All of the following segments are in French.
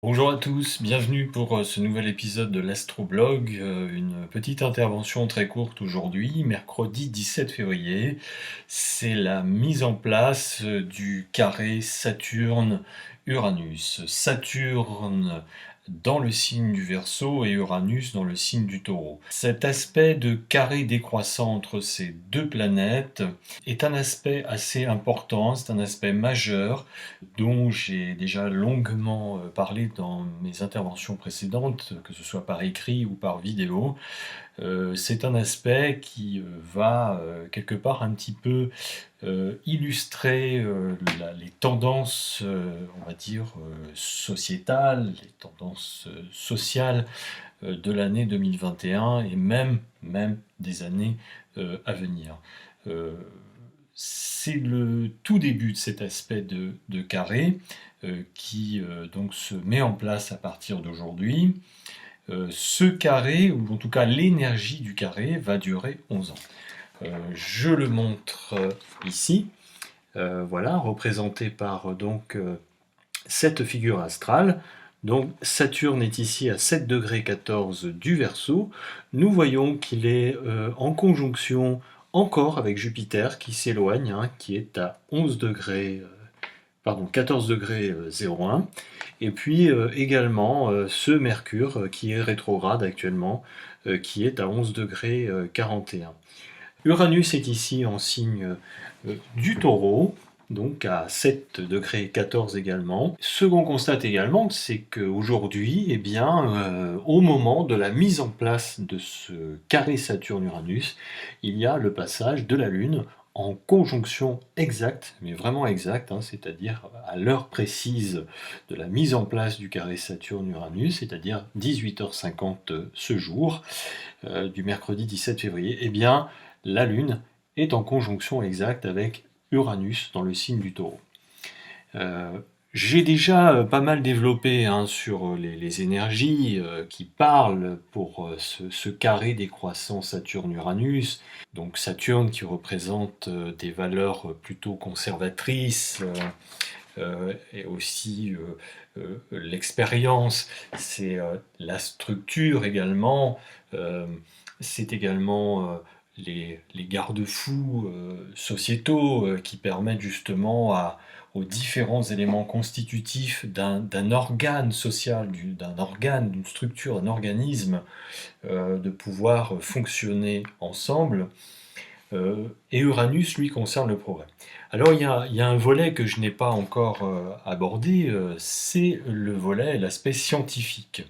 Bonjour à tous, bienvenue pour ce nouvel épisode de l'Astroblog. Une petite intervention très courte aujourd'hui, mercredi 17 février. C'est la mise en place du carré Saturne-Uranus. Saturne dans le signe du Verseau et Uranus dans le signe du Taureau. Cet aspect de carré décroissant entre ces deux planètes est un aspect assez important, c'est un aspect majeur dont j'ai déjà longuement parlé dans mes interventions précédentes, que ce soit par écrit ou par vidéo. C'est un aspect qui va quelque part un petit peu illustrer les tendances, on va dire, sociétales, les tendances sociales de l'année 2021 et même des années à venir. Euh, c'est le tout début de cet aspect de carré qui donc se met en place à partir d'aujourd'hui. Ce carré, ou en tout cas l'énergie du carré, va durer 11 ans. Je le montre ici, voilà, représenté par donc cette figure astrale. Donc Saturne est ici à 7 degrés 14 du Verseau. Nous voyons qu'il est en conjonction encore avec Jupiter qui s'éloigne, hein, qui est à 11 degrés, pardon, 14 degrés 01. Et puis également ce Mercure qui est rétrograde actuellement, qui est à 11 degrés 41. Uranus est ici en signe du Taureau, donc à 7 degrés 14 également. Ce qu'on constate également, c'est qu'aujourd'hui, eh bien, au moment de la mise en place de ce carré Saturne-Uranus, il y a le passage de la Lune en conjonction exacte, mais vraiment exacte, hein, c'est-à-dire à l'heure précise de la mise en place du carré Saturne-Uranus, c'est-à-dire 18h50 ce jour, du mercredi 17 février, eh bien, la Lune est en conjonction exacte avec Uranus dans le signe du Taureau. J'ai déjà pas mal développé hein, sur les énergies qui parlent pour ce carré décroissant Saturne-Uranus. Donc Saturne qui représente des valeurs plutôt conservatrices et aussi l'expérience, c'est la structure également, c'est également les garde-fous sociétaux qui permettent justement aux différents éléments constitutifs d'un organe social, d'un organe, d'une structure, d'un organisme, de pouvoir fonctionner ensemble. Et Uranus, lui, concerne le progrès. Alors il y a un volet que je n'ai pas encore abordé, c'est le volet, l'aspect scientifique.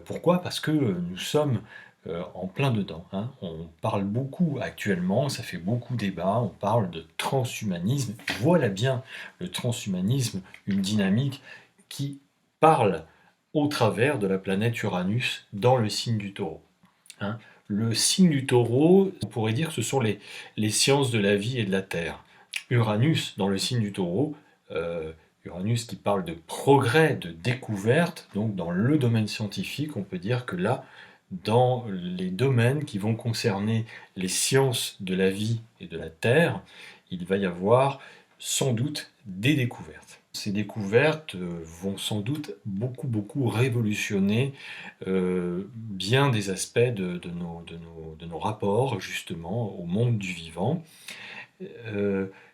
Pourquoi? Parce que nous sommes en plein dedans, hein. On parle beaucoup actuellement, ça fait beaucoup débat, on parle de transhumanisme. Voilà bien le transhumanisme, une dynamique qui parle au travers de la planète Uranus dans le signe du Taureau, hein. Le signe du Taureau, on pourrait dire que ce sont les sciences de la vie et de la Terre. Uranus, dans le signe du Taureau, Uranus qui parle de progrès, de découverte, donc dans le domaine scientifique, on peut dire que là, dans les domaines qui vont concerner les sciences de la vie et de la Terre, il va y avoir sans doute des découvertes. Ces découvertes vont sans doute beaucoup révolutionner bien des aspects de nos rapports justement au monde du vivant.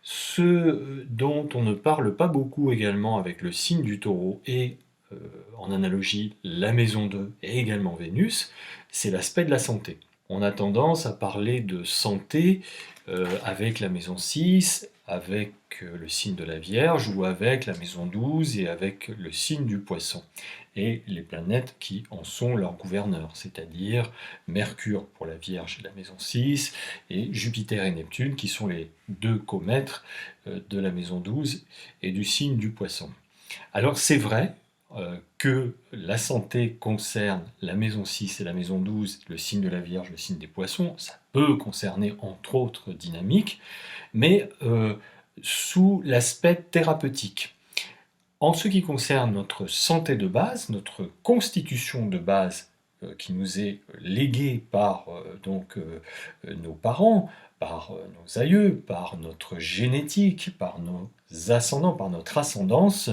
Ce dont on ne parle pas beaucoup également avec le signe du Taureau et en analogie la maison 2 et également Vénus, c'est l'aspect de la santé. On a tendance à parler de santé avec la maison 6, avec le signe de la Vierge, ou avec la maison 12 et avec le signe du Poisson. Et les planètes qui en sont leurs gouverneurs, c'est-à-dire Mercure pour la Vierge et la maison 6, et Jupiter et Neptune qui sont les deux comètres de la maison 12 et du signe du Poisson. Alors c'est vrai que la santé concerne la maison 6 et la maison 12, le signe de la Vierge, le signe des Poissons, ça peut concerner entre autres dynamiques, mais sous l'aspect thérapeutique. En ce qui concerne notre santé de base, notre constitution de base qui nous est léguée par nos parents, par nos aïeux, par notre génétique, par nos ascendants, par notre ascendance,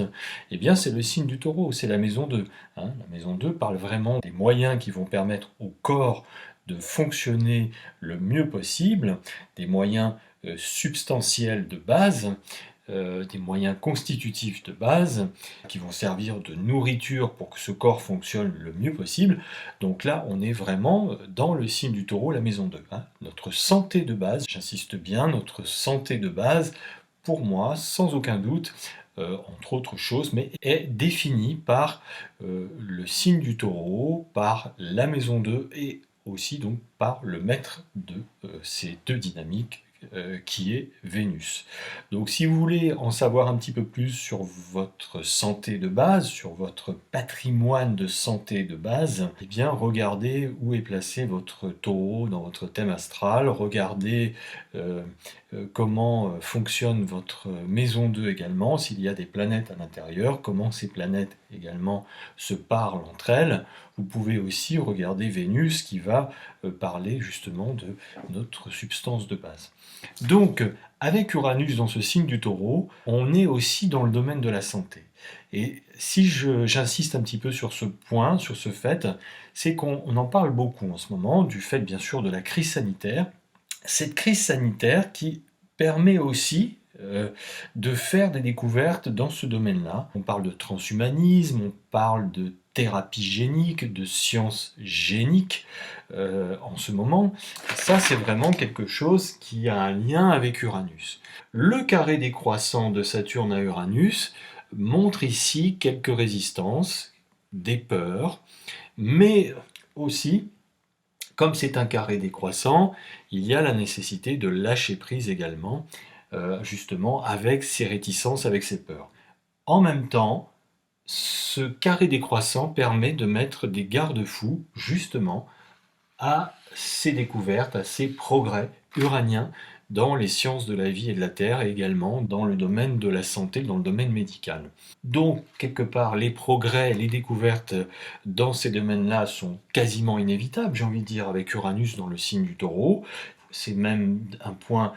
eh bien c'est le signe du Taureau, c'est la maison 2. Hein. La maison 2 parle vraiment des moyens qui vont permettre au corps de fonctionner le mieux possible, des moyens substantiels de base, des moyens constitutifs de base qui vont servir de nourriture pour que ce corps fonctionne le mieux possible. Donc là, on est vraiment dans le signe du Taureau, la maison 2. Hein. Notre santé de base, j'insiste bien, notre santé de base, pour moi, sans aucun doute, entre autres choses, mais est définie par le signe du Taureau, par la maison 2 et aussi donc par le maître de ces deux dynamiques qui est Vénus. Donc si vous voulez en savoir un petit peu plus sur votre santé de base, sur votre patrimoine de santé de base, eh bien regardez où est placé votre taureau dans votre thème astral, regardez comment fonctionne votre maison 2 également, s'il y a des planètes à l'intérieur, comment ces planètes également se parlent entre elles. Vous pouvez aussi regarder Vénus qui va parler justement de notre substance de base. Donc, avec Uranus dans ce signe du Taureau, on est aussi dans le domaine de la santé. Et si j'insiste un petit peu sur ce point, sur ce fait, c'est qu'on en parle beaucoup en ce moment, du fait bien sûr de la crise sanitaire. Cette crise sanitaire qui permet aussi de faire des découvertes dans ce domaine-là. On parle de transhumanisme, on parle de thérapie génique, de sciences géniques en ce moment. Ça, c'est vraiment quelque chose qui a un lien avec Uranus. Le carré décroissant de Saturne à Uranus montre ici quelques résistances, des peurs, mais aussi, comme c'est un carré décroissant, il y a la nécessité de lâcher prise également, justement avec ses réticences, avec ses peurs. En même temps, ce carré décroissant permet de mettre des garde-fous, justement, à ces découvertes, à ces progrès uraniens dans les sciences de la vie et de la Terre et également dans le domaine de la santé, dans le domaine médical. Donc, quelque part, les progrès, les découvertes dans ces domaines-là sont quasiment inévitables, j'ai envie de dire, avec Uranus dans le signe du Taureau. C'est même un point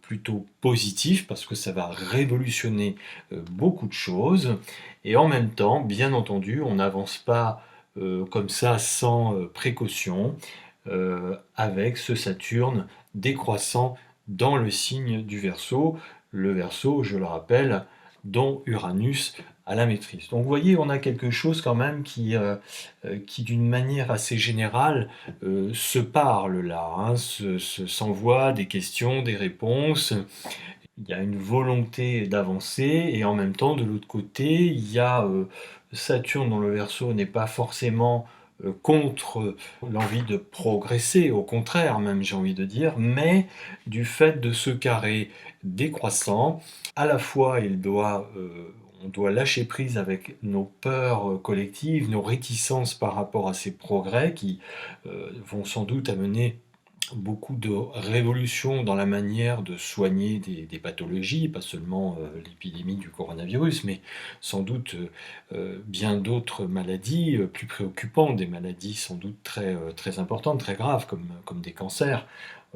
plutôt positif parce que ça va révolutionner beaucoup de choses. Et en même temps, bien entendu, on n'avance pas comme ça sans précaution avec ce Saturne décroissant dans le signe du Verseau. Le Verseau, je le rappelle, dont Uranus a la maîtrise. Donc vous voyez, on a quelque chose quand même qui d'une manière assez générale, se parle là, hein, s'envoie des questions, des réponses. Il y a une volonté d'avancer et en même temps, de l'autre côté, il y a Saturne dans le Verseau n'est pas forcément contre l'envie de progresser, au contraire même j'ai envie de dire, mais du fait de ce carré décroissant, à la fois on doit lâcher prise avec nos peurs collectives, nos réticences par rapport à ces progrès qui vont sans doute amener beaucoup de révolutions dans la manière de soigner des pathologies, pas seulement l'épidémie du coronavirus, mais sans doute bien d'autres maladies plus préoccupantes, des maladies sans doute très importantes, très graves, comme des cancers.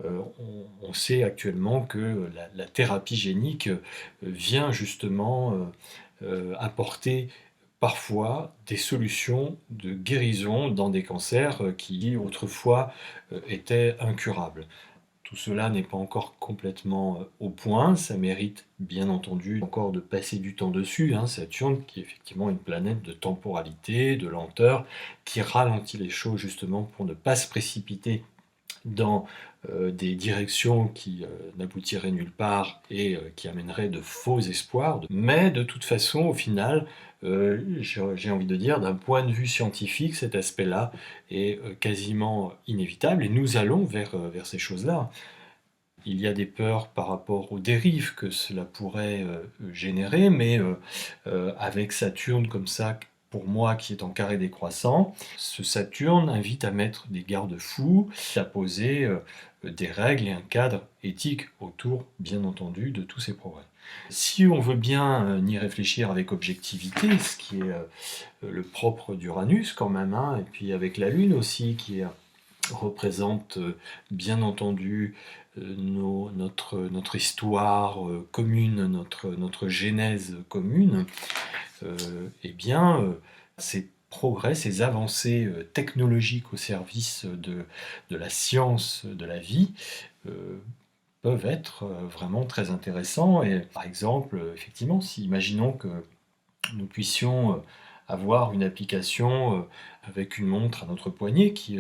On sait actuellement que la thérapie génique vient justement apporter parfois des solutions de guérison dans des cancers qui autrefois étaient incurables. Tout cela n'est pas encore complètement au point, ça mérite bien entendu encore de passer du temps dessus. Hein. Saturne, qui est effectivement une planète de temporalité, de lenteur, qui ralentit les choses justement pour ne pas se précipiter dans des directions qui n'aboutiraient nulle part et qui amèneraient de faux espoirs. Mais de toute façon, au final, j'ai envie de dire, d'un point de vue scientifique, cet aspect-là est quasiment inévitable et nous allons vers ces choses-là. Il y a des peurs par rapport aux dérives que cela pourrait générer, mais avec Saturne comme ça, pour moi qui est en carré décroissant, ce Saturne invite à mettre des garde-fous, à poser des règles et un cadre éthique autour, bien entendu, de tous ces progrès. Si on veut bien y réfléchir avec objectivité, ce qui est le propre d'Uranus quand même, hein, et puis avec la Lune aussi, qui est représente bien entendu notre histoire commune, notre genèse commune, eh bien, ces progrès, ces avancées technologiques au service de la science de la vie euh, peuvent être vraiment très intéressants. Et par exemple, effectivement, si imaginons que nous puissions avoir une application avec une montre à notre poignet qui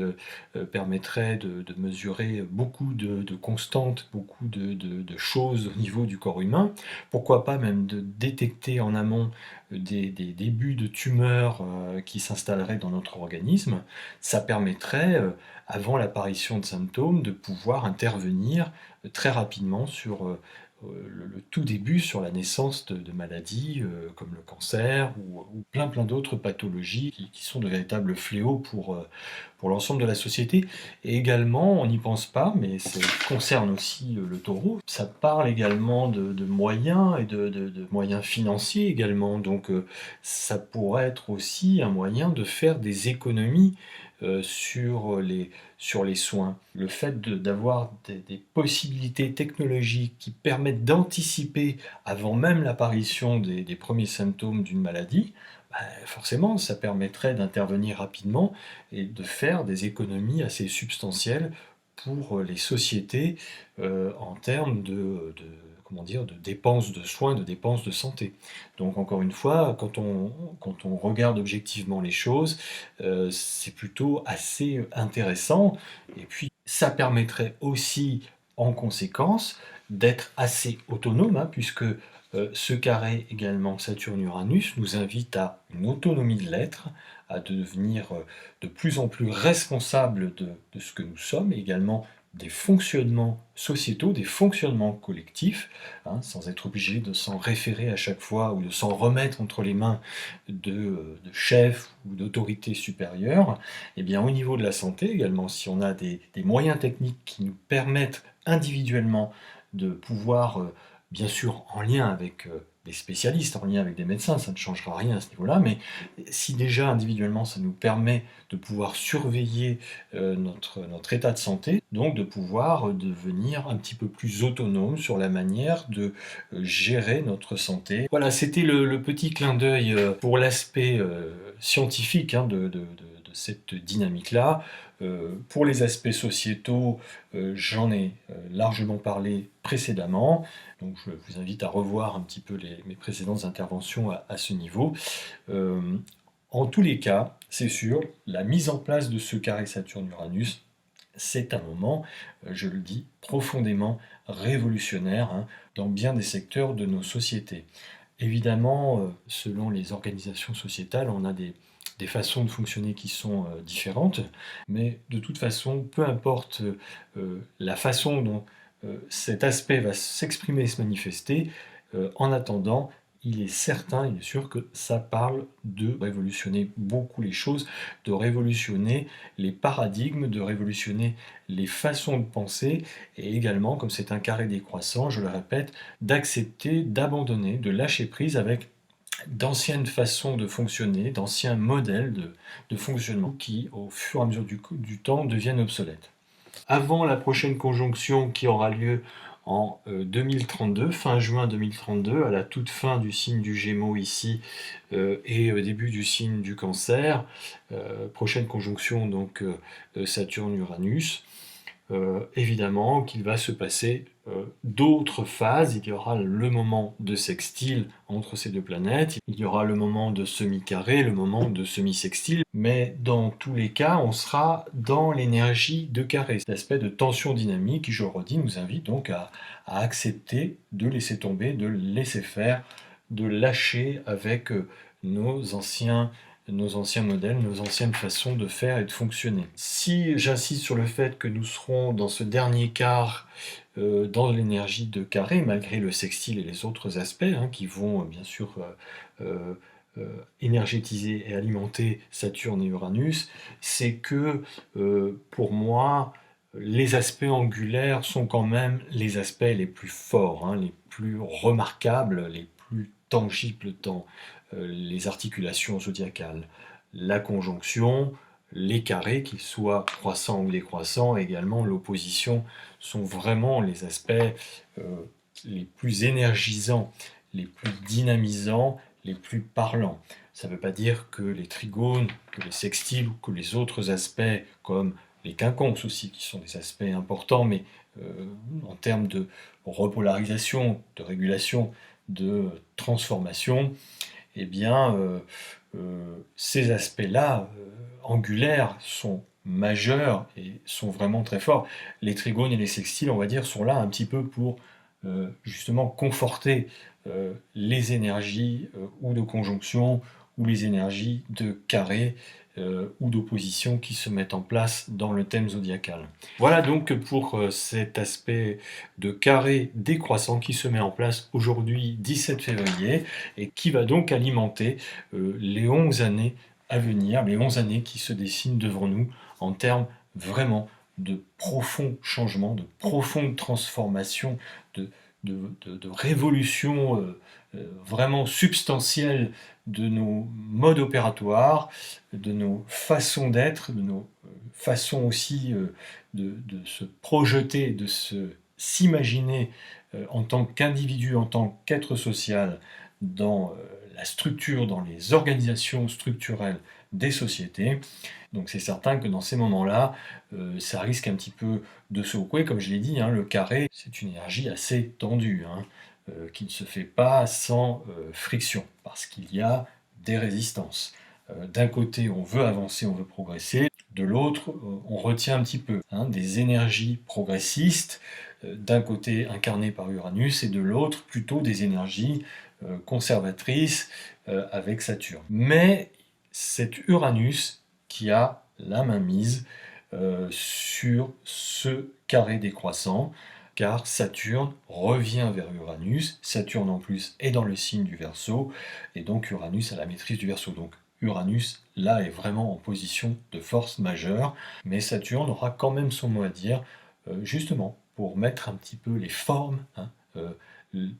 permettrait de mesurer beaucoup de constantes, beaucoup de choses au niveau du corps humain. Pourquoi pas même de détecter en amont des débuts de tumeurs qui s'installeraient dans notre organisme. Ça permettrait, avant l'apparition de symptômes, de pouvoir intervenir très rapidement sur le tout début sur la naissance de maladies comme le cancer ou plein d'autres pathologies qui sont de véritables fléaux pour l'ensemble de la société. Et également, on n'y pense pas, mais ça concerne aussi le taureau, ça parle également de moyens et de moyens financiers également. Donc ça pourrait être aussi un moyen de faire des économies sur les soins. Le fait d'avoir des possibilités technologiques qui permettent d'anticiper avant même l'apparition des premiers symptômes d'une maladie, bah, forcément, ça permettrait d'intervenir rapidement et de faire des économies assez substantielles pour les sociétés en termes comment dire, de dépenses de soins, de dépenses de santé. Donc encore une fois, quand on regarde objectivement les choses, c'est plutôt assez intéressant. Et puis ça permettrait aussi, en conséquence, d'être assez autonome, hein, puisque ce carré également Saturne-Uranus nous invite à une autonomie de l'être, à devenir de plus en plus responsable de ce que nous sommes, et également des fonctionnements sociétaux, des fonctionnements collectifs, hein, sans être obligé de s'en référer à chaque fois ou de s'en remettre entre les mains de chefs ou d'autorités supérieures. Et bien au niveau de la santé également, si on a des moyens techniques qui nous permettent individuellement de pouvoir, bien sûr en lien avec des spécialistes, en lien avec des médecins, ça ne changera rien à ce niveau-là, mais si déjà individuellement ça nous permet de pouvoir surveiller notre état de santé, donc de pouvoir devenir un petit peu plus autonome sur la manière de gérer notre santé. Voilà, c'était le petit clin d'œil pour l'aspect scientifique hein, de cette dynamique-là. Pour les aspects sociétaux, j'en ai largement parlé précédemment, donc je vous invite à revoir un petit peu mes précédentes interventions à ce niveau. Euh, En tous les cas, c'est sûr, la mise en place de ce carré Saturne-Uranus, c'est un moment, je le dis, profondément révolutionnaire hein, dans bien des secteurs de nos sociétés. Évidemment, selon les organisations sociétales, on a des façons de fonctionner qui sont différentes, mais de toute façon, peu importe la façon dont cet aspect va s'exprimer et se manifester, en attendant, il est certain, il est sûr que ça parle de révolutionner beaucoup les choses, de révolutionner les paradigmes, de révolutionner les façons de penser, et également, comme c'est un carré décroissant, je le répète, d'accepter, d'abandonner, de lâcher prise avec d'anciennes façons de fonctionner, d'anciens modèles de fonctionnement qui, au fur et à mesure du temps, deviennent obsolètes. Avant la prochaine conjonction qui aura lieu en 2032, fin juin 2032, à la toute fin du signe du Gémeaux ici et au début du signe du Cancer, prochaine conjonction donc Saturne-Uranus, évidemment qu'il va se passer d'autres phases. Il y aura le moment de sextile entre ces deux planètes, il y aura le moment de semi-carré, le moment de semi-sextile, mais dans tous les cas, on sera dans l'énergie de carré. Cet aspect de tension dynamique qui, je le redis, nous invite donc à accepter de laisser tomber, de laisser faire, de lâcher avec nos anciens modèles, nos anciennes façons de faire et de fonctionner. Si j'insiste sur le fait que nous serons dans ce dernier quart dans l'énergie de carré, malgré le sextile et les autres aspects hein, qui vont bien sûr énergétiser et alimenter Saturne et Uranus, c'est que pour moi, les aspects angulaires sont quand même les aspects les plus forts, hein, les plus remarquables, les plus tangibles dans les articulations zodiacales. La conjonction, les carrés, qu'ils soient croissants ou décroissants, également l'opposition, sont vraiment les aspects les plus énergisants, les plus dynamisants, les plus parlants. Ça ne veut pas dire que les trigones, que les sextiles ou que les autres aspects, comme les quinconces aussi, qui sont des aspects importants, mais en termes de repolarisation, de régulation, de transformation, eh bien, ces aspects-là, angulaires, sont majeurs et sont vraiment très forts. Les trigones et les sextiles, on va dire, sont là un petit peu pour justement conforter les énergies ou de conjonction ou les énergies de carré ou d'opposition qui se mettent en place dans le thème zodiacal. Voilà donc pour cet aspect de carré décroissant qui se met en place aujourd'hui 17 février et qui va donc alimenter les 11 années à venir, les 11 années qui se dessinent devant nous en termes vraiment de profonds changements, de profondes transformations, de révolution vraiment substantielle de nos modes opératoires, de nos façons d'être, de nos façons aussi de se projeter, de s'imaginer en tant qu'individu, en tant qu'être social dans la structure, dans les organisations structurelles des sociétés. Donc c'est certain que dans ces moments-là, ça risque un petit peu de secouer, comme je l'ai dit, hein, le carré, c'est une énergie assez tendue, hein, qui ne se fait pas sans friction, parce qu'il y a des résistances. D'un côté, on veut avancer, on veut progresser, de l'autre, on retient un petit peu, hein, des énergies progressistes, d'un côté incarnées par Uranus, et de l'autre, plutôt des énergies conservatrices avec Saturne. Mais c'est Uranus qui a la main mise sur ce carré décroissant, car Saturne revient vers Uranus. Saturne en plus est dans le signe du Verseau, et donc Uranus a la maîtrise du Verseau. Donc Uranus, là, est vraiment en position de force majeure, mais Saturne aura quand même son mot à dire, justement, pour mettre un petit peu les formes, hein,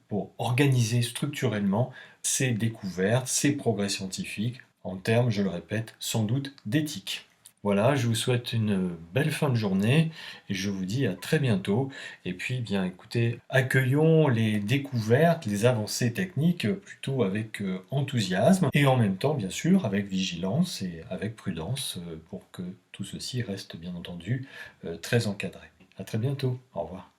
pour organiser structurellement ces découvertes, ces progrès scientifiques, en termes, je le répète, sans doute d'éthique. Voilà, je vous souhaite une belle fin de journée et je vous dis à très bientôt. Et puis, bien écoutez, accueillons les découvertes, les avancées techniques plutôt avec enthousiasme et en même temps, bien sûr, avec vigilance et avec prudence pour que tout ceci reste bien entendu très encadré. À très bientôt. Au revoir.